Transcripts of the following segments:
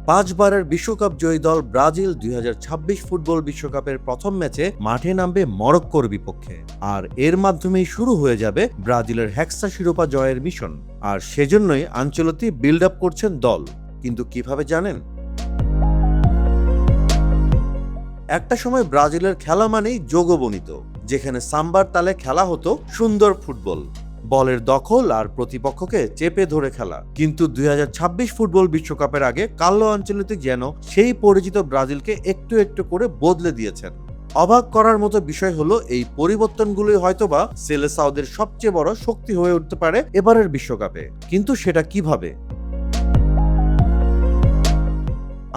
5বারের বিশ্বকাপ জয়ী দল Brazil 2026 football বিশ্বকাপের প্রথম ম্যাচে মাঠে নামবে মরক্কোর বিপক্ষে। আর এর মাধ্যমেই শুরু হয়ে যাবে ব্রাজিলের হেক্সা শিরোপা জয়ের মিশন। আর সেজন্যই আনচেলত্তি বিল্ড আপ করছেন দল। কিন্তু কিভাবে জানেন? একটা সময় ব্রাজিলের খেলা মানেই যোগবনিত, যেখানে সাম্বার তালে খেলা হতো সুন্দর ফুটবল, বলের দখল আর প্রতিপক্ষকে চেপে ধরে খেলা। কিন্তু 2026 ফুটবল বিশ্বকাপের আগে কার্লো আনচেলত্তি যেন সেই পরিচিত ব্রাজিলকে একটু একটু করে বদলে দিয়েছেন। অবাক করার মতো বিষয় হলো, এই পরিবর্তনগুলোই হয়তোবা সেলেসাওদের সবচেয়ে বড় শক্তি হয়ে উঠতে পারে এবারের বিশ্বকাপে। কিন্তু সেটা কিভাবে?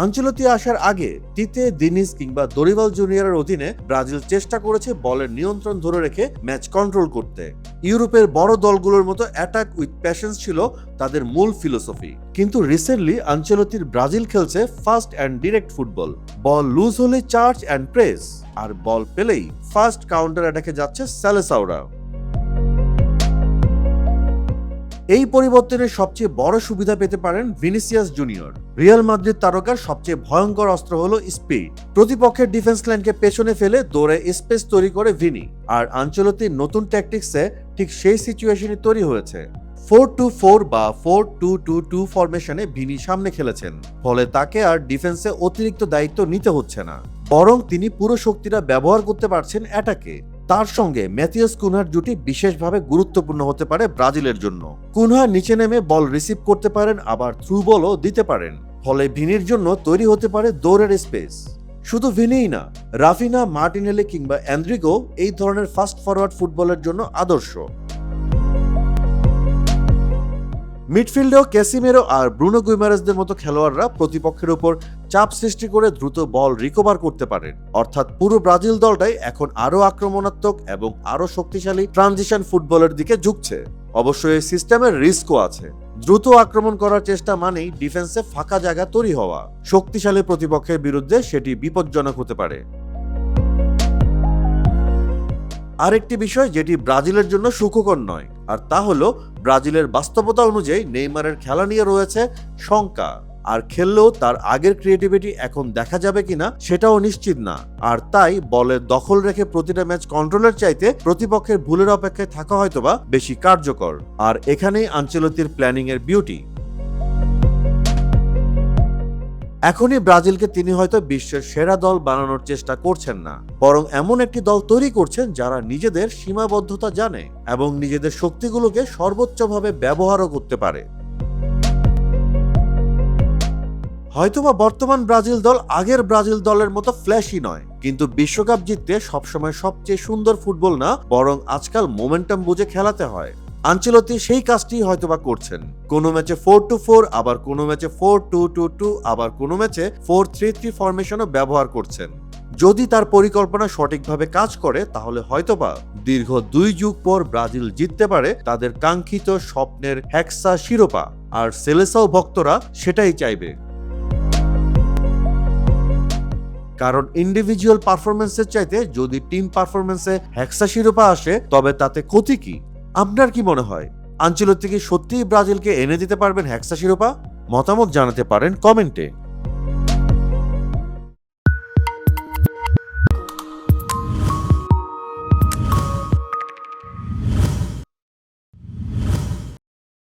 আনচেলত্তি আসার আগে তিতে, দিনিস কিংবা দরিবাল জুনিয়রের অধীনে ব্রাজিল চেষ্টা করেছে বলের নিয়ন্ত্রণ ধরে রেখে ম্যাচ কন্ট্রোল করতে। ইউরোপের বড় দলগুলোর মতো অ্যাটাক উইথ প্যাশন্স ছিল তাদের মূল ফিলোসফি। কিন্তু রিসেন্টলি আনচেলত্তির ব্রাজিল খেলছে fast and direct football. Ball loose হলে চার্জ অ্যান্ড প্রেস, আর বল পেলেই ফাস্ট কাউন্টার অ্যাটাকে যাচ্ছে সেলেসাওরা। এই পরিবর্তনের সবচেয়ে বড় সুবিধা পেতে পারেন ভিনিসিয়াস জুনিয়র। রিয়াল মাদ্রিদ তারকার সবচেয়ে ভয়ঙ্কর অস্ত্র হলো স্পিড। প্রতিপক্ষের ডিফেন্স লাইনকে পেছনে ফেলে দৌড়ে স্পেস তৈরি করে ভিনি। আর আনচেলত্তির নতুন ট্যাকটিক্সে ঠিক সেই সিচুয়েশনই তৈরি হয়েছে। 4-2-4 বা 4-2-2-2 ফরমেশনে ভিনি সামনে খেলেছেন, ফলে তাকে আর ডিফেন্সে অতিরিক্ত দায়িত্ব নিতে হচ্ছে না, বরং তিনি পুরো শক্তিটা ব্যবহার করতে পারছেন অ্যাটাকে। তার সঙ্গে ম্যাথিয়াস কুনহার জুটি বিশেষভাবে গুরুত্বপূর্ণ হতে পারে ব্রাজিলের জন্য। কুনহা নিচে নেমে বল রিসিভ করতে পারেন, আবার থ্রু বলও দিতে পারেন, ফলে ভিনির জন্য তৈরি হতে পারে দৌড়ের স্পেস। শুধু ভিনিই না, রাফিনা, মার্টিনেলি কিংবা অ্যান্দ্রিগো এই ধরনের ফাস্ট ফরওয়ার্ড ফুটবলের জন্য আদর্শ। মিডফিল্ডেও ক্যাসিমেরো আর ব্রুনো গুইমারেজদের মতো খেলোয়াড়রা প্রতিপক্ষের উপর চাপ সৃষ্টি করে দ্রুত বল রিকভার করতে পারেন। অর্থাৎ পুরো ব্রাজিল দলটাই এখন আরো আক্রমণাত্মক এবং আরো শক্তিশালী ট্রানজিশন ফুটবলের দিকে ঝুঁকছে। অবশ্যই এই সিস্টেমের রিস্কও আছে। দ্রুত আক্রমণ করার চেষ্টা মানেই ডিফেন্সে ফাঁকা জায়গা তৈরি হওয়া। শক্তিশালী প্রতিপক্ষের বিরুদ্ধে সেটি বিপজ্জনক হতে পারে। আরেকটি বিষয় যেটি ব্রাজিলের জন্য সুখকর নয়, আর তা হলো ব্রাজিলের বাস্তবতা অনুযায়ী নেইমারের খেলা নিয়ে রয়েছে শঙ্কা। আর খেললেও তার আগের ক্রিয়েটিভিটি এখন দেখা যাবে কিনা সেটাও নিশ্চিত না। আর তাই বলের দখল রেখে প্রতিটা ম্যাচ কন্ট্রোলের চাইতে প্রতিপক্ষের ভুলের অপেক্ষায় থাকা হয়তোবা বেশি কার্যকর। আর এখানেই আনচেলত্তির প্ল্যানিং এর বিউটি। এখনই ব্রাজিলকে তিনি হয়তো বিশ্বের সেরা দল বানানোর চেষ্টা করছেন না, বরং এমন একটি দল তৈরি করছেন যারা নিজেদের সীমাবদ্ধতা জানে এবং নিজেদের শক্তিগুলোকে সর্বোচ্চভাবে ব্যবহারও করতে পারে। হয়তোবা বর্তমান ব্রাজিল দল আগের ব্রাজিল দলের মতো ফ্ল্যাশি নয়, কিন্তু বিশ্বকাপ জিততে সবসময় সবচেয়ে সুন্দর ফুটবল না, বরং আজকাল মোমেন্টাম বুঝে খেলাতে হয়। আনচেলত্তি সেই কাজটি হয়তোবা করছেন। কোনো ম্যাচে 4-2-4, আবার কোনো ম্যাচে 4-2-2-2, আবার কোনো ম্যাচে 4-3-3 ফরমেশনও ব্যবহার করছেন। যদি তার পরিকল্পনা সঠিকভাবে কাজ করে, তাহলে হয়তোবা দীর্ঘ 2 যুগ পর ব্রাজিল জিততে পারে তাদের কাঙ্ক্ষিত স্বপ্নের হেক্সা শিরোপা। আর সেলেসাও ভক্তরা সেটাই চাইবে। কারণ ইন্ডিভিজুয়াল পারফরমেন্সের চাইতে যদি টিম পারফরমেন্সে হেক্সা শিরোপা আসে, তবে তাতে ক্ষতি কি? আপনার কি মনে হয়, আনচেলত্তি কি সত্যিই ব্রাজিলকে এনে দিতে পারবেন হেক্সা শিরোপা? মতামত জানাতে পারেন কমেন্টে।